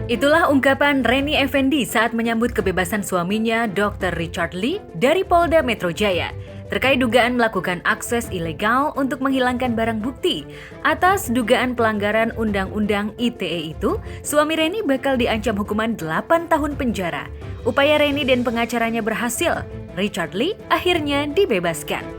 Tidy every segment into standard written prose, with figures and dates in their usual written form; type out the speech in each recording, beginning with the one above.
Itulah ungkapan Reni Effendi saat menyambut kebebasan suaminya Dr. Richard Lee dari Polda Metro Jaya terkait dugaan melakukan akses ilegal untuk menghilangkan barang bukti. Atas dugaan pelanggaran Undang-Undang ITE itu, suami Reni bakal diancam hukuman 8 tahun penjara. Upaya Reni dan pengacaranya berhasil. Richard Lee akhirnya dibebaskan.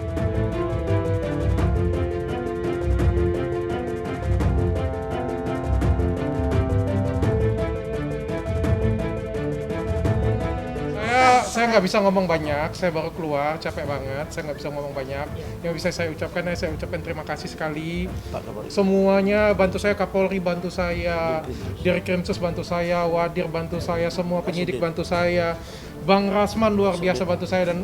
Saya nggak bisa ngomong banyak, saya baru keluar, capek banget, saya nggak bisa ngomong banyak. Yang bisa saya ucapkan terima kasih sekali. Semuanya bantu saya, Kapolri bantu saya, Dirkrimsus bantu saya, Wadir bantu saya, semua penyidik bantu saya, Bang Rasman luar biasa bantu saya, dan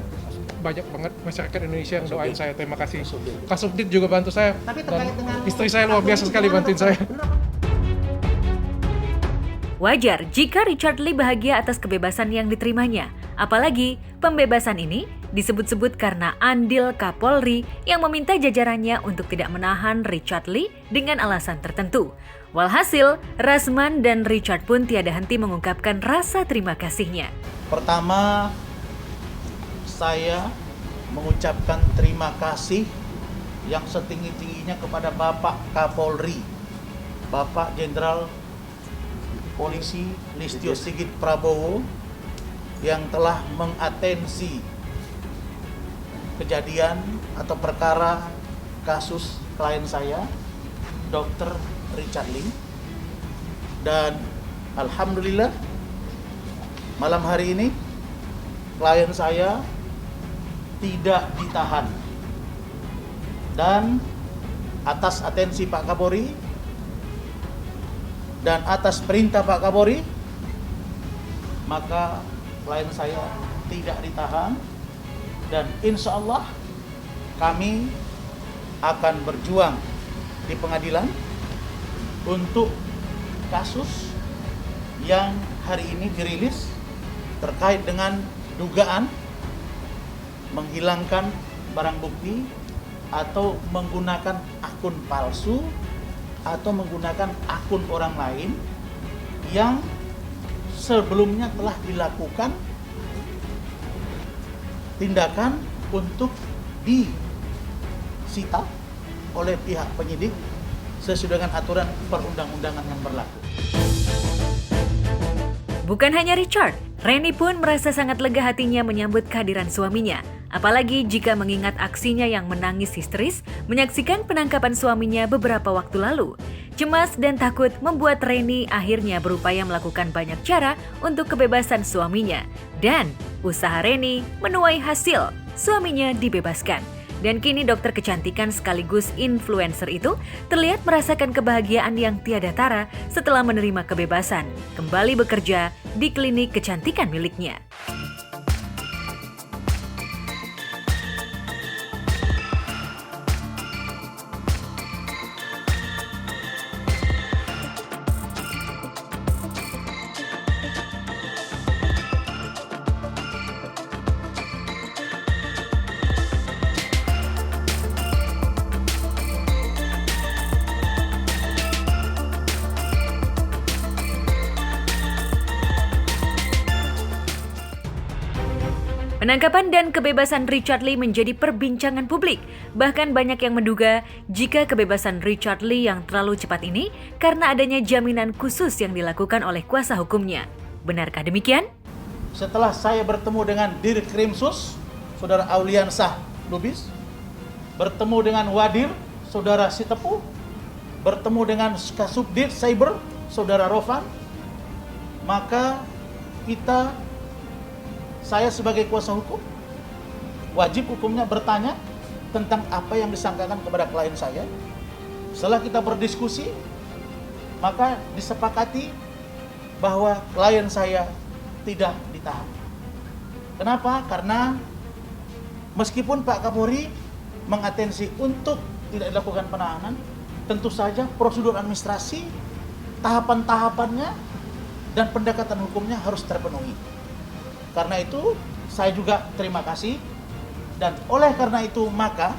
banyak banget masyarakat Indonesia yang doain saya. Terima kasih. Kasubdit juga bantu saya, dan istri saya luar biasa sekali bantuin saya. Wajar jika Richard Lee bahagia atas kebebasan yang diterimanya. Apalagi pembebasan ini disebut-sebut karena andil Kapolri yang meminta jajarannya untuk tidak menahan Richard Lee dengan alasan tertentu. Walhasil, Rasman dan Richard pun tiada henti mengungkapkan rasa terima kasihnya. Pertama, saya mengucapkan terima kasih yang setinggi-tingginya kepada Bapak Kapolri, Bapak Jenderal Polisi Listio Sigit Prabowo, yang telah mengatensi kejadian atau perkara kasus klien saya, Dr. Richard Lee. Dan alhamdulillah malam hari ini klien saya tidak ditahan. Dan atas atensi Pak Kapolri dan atas perintah Pak Kapolri, maka klien saya tidak ditahan, dan insya Allah kami akan berjuang di pengadilan untuk kasus yang hari ini dirilis terkait dengan dugaan menghilangkan barang bukti atau menggunakan akun palsu atau menggunakan akun orang lain yang sebelumnya telah dilakukan tindakan untuk disita oleh pihak penyidik sesuai dengan aturan perundang-undangan yang berlaku. Bukan hanya Richard, Reni pun merasa sangat lega hatinya menyambut kehadiran suaminya. Apalagi jika mengingat aksinya yang menangis histeris menyaksikan penangkapan suaminya beberapa waktu lalu. Cemas dan takut membuat Reni akhirnya berupaya melakukan banyak cara untuk kebebasan suaminya. Dan usaha Reni menuai hasil, suaminya dibebaskan. Dan kini dokter kecantikan sekaligus influencer itu terlihat merasakan kebahagiaan yang tiada tara setelah menerima kebebasan, kembali bekerja di klinik kecantikan miliknya. Penangkapan dan kebebasan Richard Lee menjadi perbincangan publik. Bahkan banyak yang menduga jika kebebasan Richard Lee yang terlalu cepat ini karena adanya jaminan khusus yang dilakukan oleh kuasa hukumnya. Benarkah demikian? Setelah saya bertemu dengan Dirkrimsus, Saudara Auliansah Lubis, bertemu dengan Wadir, Saudara Sitepu, bertemu dengan Kasubdit Cyber, Saudara Rofan, maka saya sebagai kuasa hukum, wajib hukumnya bertanya tentang apa yang disangkakan kepada klien saya. Setelah kita berdiskusi, maka disepakati bahwa klien saya tidak ditahan. Kenapa? Karena meskipun Pak Kapolri mengatensi untuk tidak dilakukan penahanan, tentu saja prosedur administrasi, tahapan-tahapannya, dan pendekatan hukumnya harus terpenuhi. Karena itu, saya juga terima kasih. Dan oleh karena itu, maka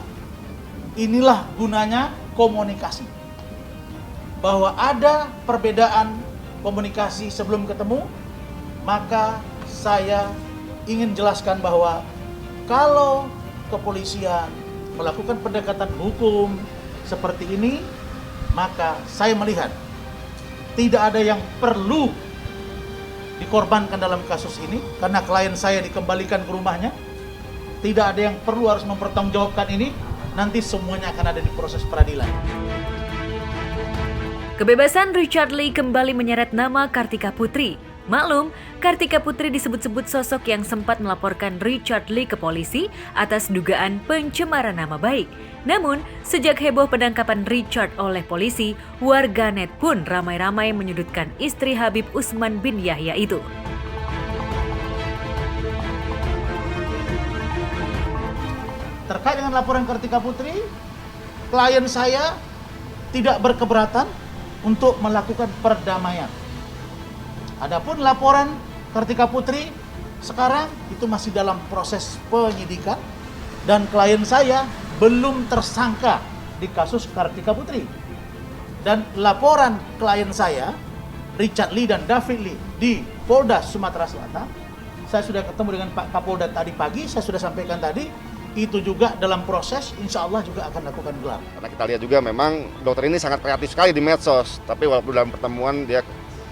inilah gunanya komunikasi. Bahwa ada perbedaan komunikasi sebelum ketemu, maka saya ingin jelaskan bahwa kalau kepolisian melakukan pendekatan hukum seperti ini, maka saya melihat tidak ada yang perlu dikorbankan dalam kasus ini karena klien saya dikembalikan ke rumahnya. Tidak ada yang perlu harus mempertanggungjawabkan ini, nanti semuanya akan ada di proses peradilan. Kebebasan Richard Lee kembali menyeret nama Kartika Putri. Maklum, Kartika Putri disebut-sebut sosok yang sempat melaporkan Richard Lee ke polisi atas dugaan pencemaran nama baik. Namun, sejak heboh penangkapan Richard oleh polisi, warganet pun ramai-ramai menyudutkan istri Habib Usman bin Yahya itu. Terkait dengan laporan Kartika Putri, klien saya tidak berkeberatan untuk melakukan perdamaian. Adapun laporan Kartika Putri sekarang itu masih dalam proses penyidikan dan klien saya belum tersangka di kasus Kartika Putri. Dan laporan klien saya, Richard Lee dan David Lee di Polda Sumatera Selatan, saya sudah ketemu dengan Pak Kapolda tadi pagi, saya sudah sampaikan tadi, itu juga dalam proses, insya Allah juga akan lakukan gelar. Karena kita lihat juga memang dokter ini sangat kreatif sekali di medsos, tapi walaupun dalam pertemuan dia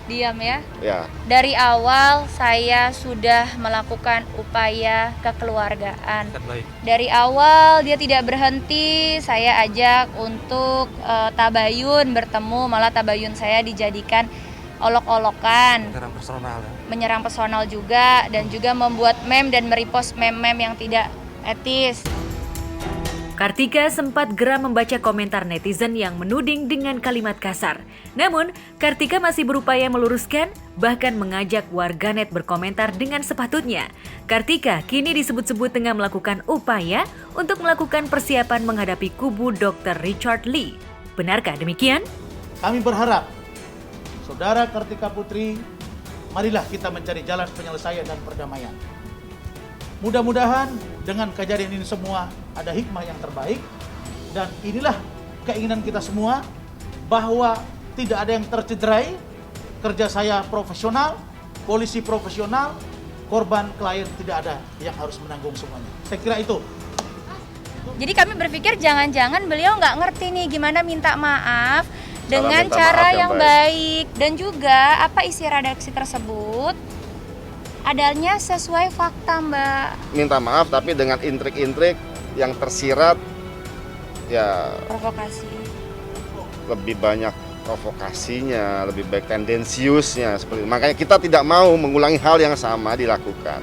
diam ya. ya Dari awal saya sudah melakukan upaya kekeluargaan. Dari awal dia tidak berhenti, saya ajak untuk tabayun bertemu, malah tabayun saya dijadikan olok-olokan. Menyerang personal juga, dan juga membuat meme dan merepost meme-meme yang tidak etis. Kartika sempat geram membaca komentar netizen yang menuding dengan kalimat kasar. Namun, Kartika masih berupaya meluruskan, bahkan mengajak warganet berkomentar dengan sepatutnya. Kartika kini disebut-sebut tengah melakukan upaya untuk melakukan persiapan menghadapi kubu Dr. Richard Lee. Benarkah demikian? Kami berharap, Saudara Kartika Putri, marilah kita mencari jalan penyelesaian dan perdamaian. Mudah-mudahan dengan kejadian ini semua ada hikmah yang terbaik, dan inilah keinginan kita semua bahwa tidak ada yang tercederai. Kerja saya profesional, polisi profesional, korban klien tidak ada yang harus menanggung semuanya. Saya kira itu. Jadi kami berpikir jangan-jangan beliau nggak ngerti nih gimana minta maaf dengan minta cara maaf yang yang baik. Dan juga apa isi redaksi tersebut adanya sesuai fakta, Mbak. minta maaf tapi dengan intrik-intrik yang tersirat ya Provokasi. lebih banyak provokasinya, lebih baik tendensiusnya seperti itu. Makanya kita tidak mau mengulangi hal yang sama dilakukan.